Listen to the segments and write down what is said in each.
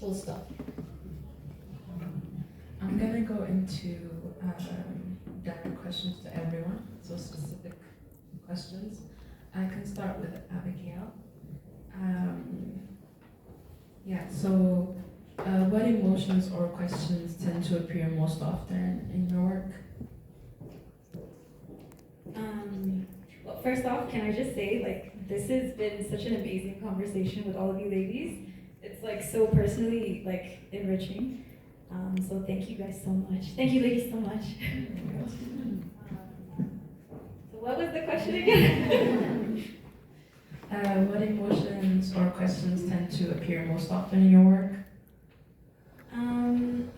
Full stop. I'm gonna go into direct questions to everyone, so specific questions. I can start with Abigail. So what emotions or questions tend to appear most often in your work? Well, first off, can I just say, like, this has been such an amazing conversation with all of you ladies. It's like so personally, like, enriching. So thank you guys so much. Thank you, ladies, so much. So what was the question again? What emotions or questions tend to appear most often in your work?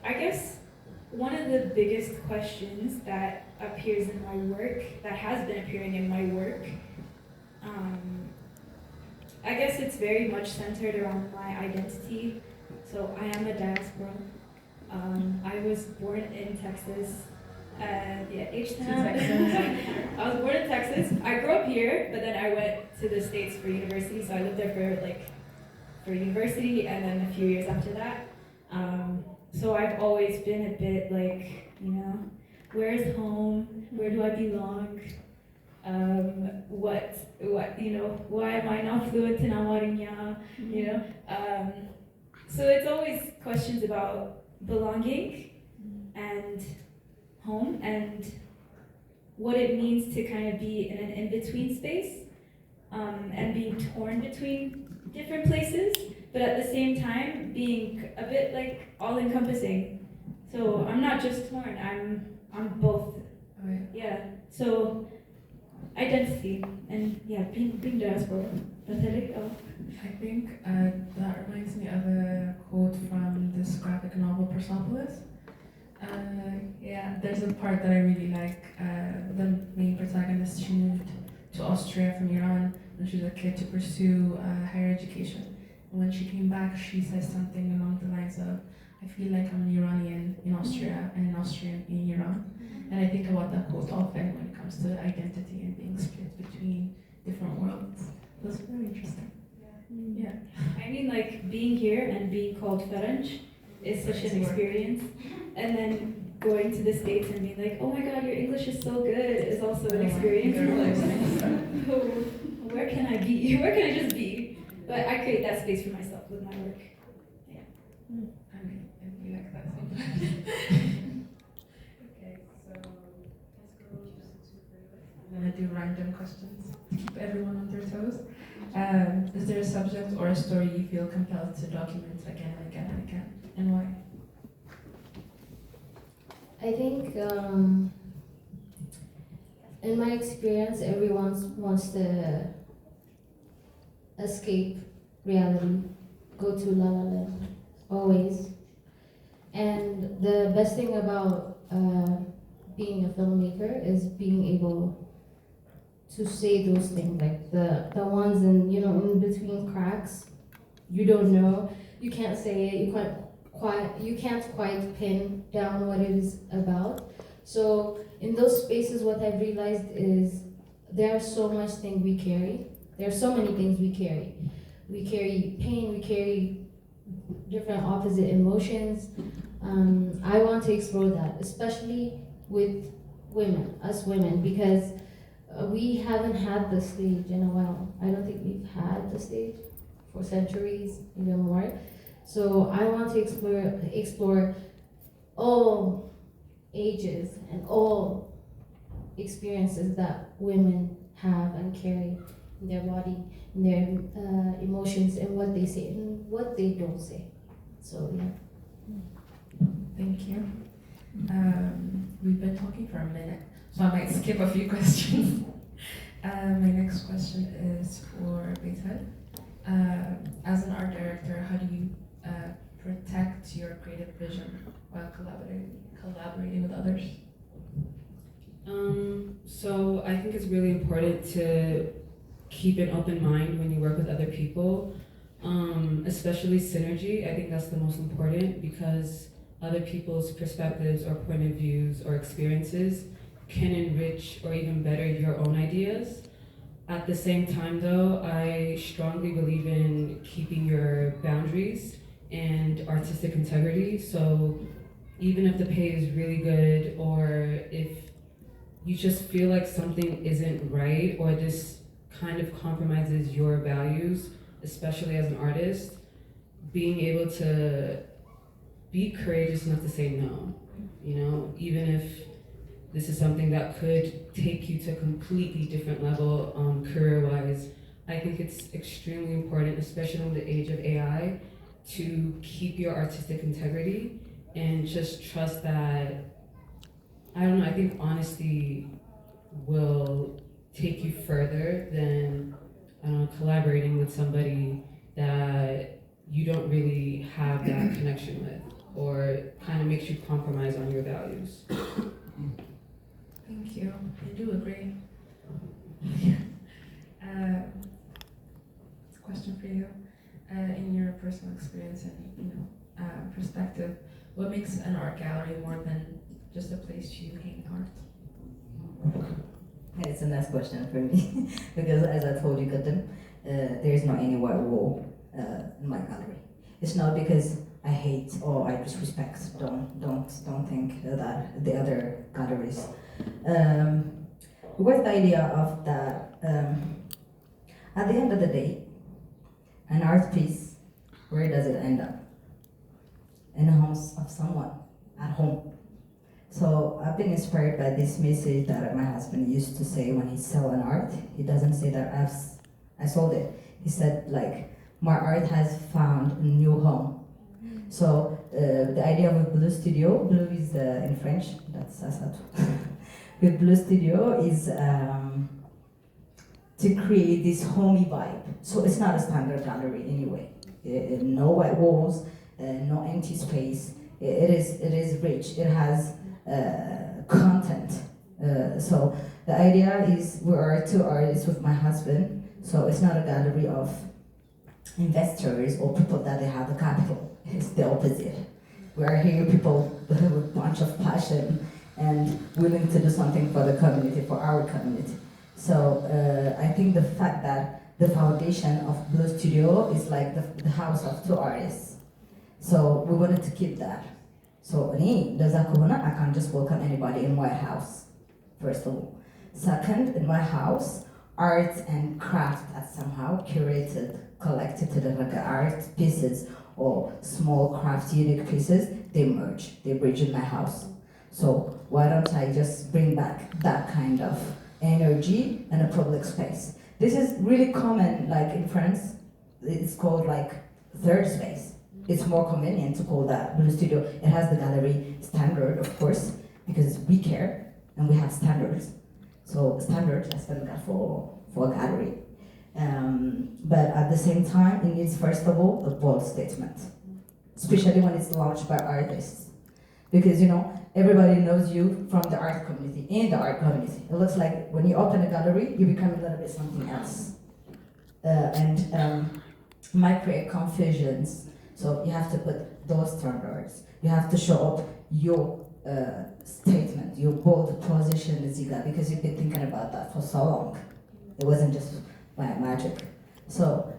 I guess one of the biggest questions that appears in my work, that has been appearing in my work, I guess it's very much centered around my identity. So I am a diaspora. I was born in Texas. H-Town. I was born in Texas. I grew up here, but then I went to the States for university. So I lived there for university, and then a few years after that. So I've always been a bit like, where is home? Where do I belong? Why am I not fluent in Amarinya? So it's always questions about belonging and home and what it means to kind of be in an in-between space, and being torn between different places, but at the same time being a bit like all-encompassing. So I'm not just torn, I'm both. Okay. Yeah. So identity and being diaspora. I think that reminds me of a quote from this graphic novel Persepolis. There's a part that I really like. The main protagonist, she moved to Austria from Iran when she was a kid to pursue higher education. And when she came back, she says something along the lines of, I feel like I'm an Iranian in Austria and an Austrian in Iran. And I think about that quote often when it comes to identity and being split between different worlds. That's very interesting. Yeah. I mean, like, being here and being called Ferenc is such an experience. And then going to the States and being like, oh my god, your English is so good, is also an experience. So where can I be? Where can I just be? But I create that space for myself with my work. Yeah. I mean, we like that so much. Okay, so let's go I'm gonna do random questions to keep everyone on their toes. Is there a subject or a story you feel compelled to document again and again and again, and why? I think in my experience, everyone wants to escape reality, go to La La Land, always. And the best thing about being a filmmaker is being able to say those things, like the ones in between cracks. You don't know, you can't say it, you can't quite pin down what it is about. So in those spaces, what I've realized is there are so much things we carry. There are so many things we carry. We carry pain, we carry different opposite emotions. I want to explore that, especially with us women, because we haven't had the stage in a while. I don't think we've had the stage for centuries, even more. So I want to explore all ages and all experiences that women have and carry in their body, in their emotions, and what they say and what they don't say. So yeah. Thank you. We've been talking for a minute, so I might skip a few questions. My next question is for Betel. As an art director, how do you protect your creative vision while collaborating with others? So I think it's really important to keep an open mind when you work with other people, especially synergy. I think that's the most important, because other people's perspectives or point of views or experiences can enrich or even better your own ideas. At the same time though, I strongly believe in keeping your boundaries and artistic integrity. So even if the pay is really good, or if you just feel like something isn't right, or this kind of compromises your values, especially as an artist, being able to be courageous enough to say no, you know, even if this is something that could take you to a completely different level career-wise. I think it's extremely important, especially in the age of AI, to keep your artistic integrity and just trust that, I don't know, I think honesty will take you further than collaborating with somebody that you don't really have that connection with, or kind of makes you compromise on your values. Thank you. I do agree. It's a question for you. In your personal experience and perspective, what makes an art gallery more than just a place you hang art? It's a nice question for me because, as I told you, Kadim, there is not any white wall in my gallery. It's not because I hate or I disrespect. Don't think that the other galleries. What's the idea of that? At the end of the day, an art piece, where does it end up? In the house of someone, at home. So I've been inspired by this message that my husband used to say when he sell an art. He doesn't say that I sold it. He said like, my art has found a new home. So the idea with Blue Studio, Blue is in French, that's Asatu. With Blue Studio is to create this homey vibe. So it's not a standard gallery anyway. No white walls, no empty space. It is rich. It has content. So the idea is we are two artists with my husband. So it's not a gallery of investors or people that they have the capital. It's the opposite. We are here people with a bunch of passion and willing to do something for the community, for our community. So I think the fact that the foundation of Blue Studio is like the house of two artists. So we wanted to keep that. So I can't just welcome anybody in my house, first of all. Second, in my house, art and craft are somehow curated, collected to the like art pieces or small craft unique pieces, they merge, they bridge in my house. So why don't I just bring back that kind of energy in a public space? This is really common, like in France, it's called like third space. It's more convenient to call that Blue Studio. It has the gallery standard, of course, because we care and we have standards. So standards, I stand for a gallery. But at the same time, it needs, first of all, a bold statement, especially when it's launched by artists. Because, you know, everybody knows you from the art community, in the art community. It looks like when you open a gallery, you become a little bit something else. Might create confusions. So you have to put those standards. You have to show up your statement, your bold position as you got, because you've been thinking about that for so long. It wasn't just by magic. So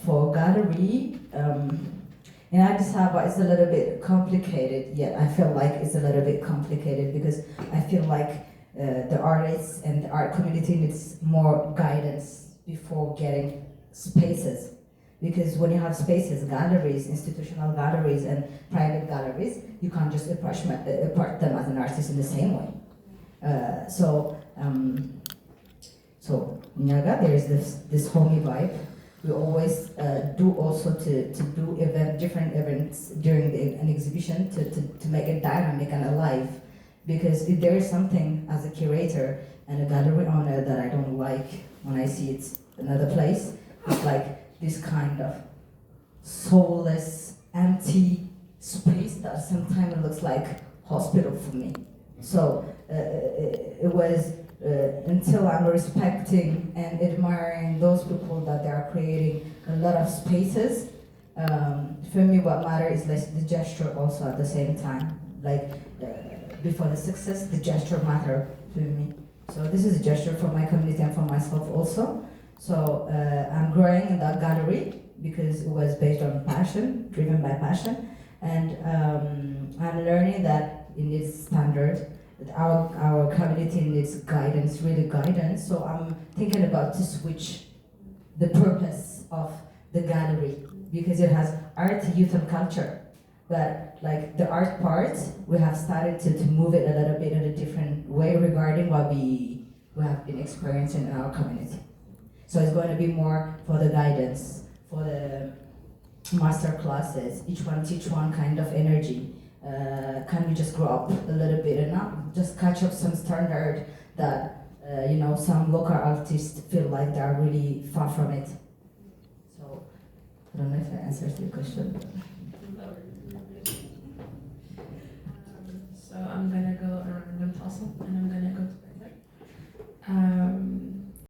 for gallery, in Addis Ababa, it's a little bit complicated. Yet I feel like it's a little bit complicated because I feel like the artists and the art community needs more guidance before getting spaces. Because when you have spaces, galleries, institutional galleries and private galleries, you can't just approach them as an artist in the same way. So Nyaga, there is this homey vibe. We always do also to do different events during an exhibition to make it dynamic and alive. Because if there is something as a curator and a gallery owner that I don't like when I see it another place, it's like this kind of soulless, empty space that sometimes looks like hospital for me. So it was until I'm respecting and admiring those people that they are creating a lot of spaces. For me, what matters is like the gesture also at the same time. Like before the success, the gesture matter to me. So this is a gesture for my community and for myself also. So I'm growing in that gallery because it was based on passion, driven by passion. And I'm learning that it needs standard, that our community needs guidance, really guidance. So I'm thinking about to switch the purpose of the gallery because it has art, youth, and culture. But like the art part, we have started to move it a little bit in a different way regarding what we have been experiencing in our community. So it's going to be more for the guidance, for the master classes, each one teach one kind of energy. Can we just grow up a little bit and not just catch up some standard that some local artists feel like they're really far from it. So I don't know if that answers the question. So I'm gonna go a random toss-up and I'm gonna go to Better.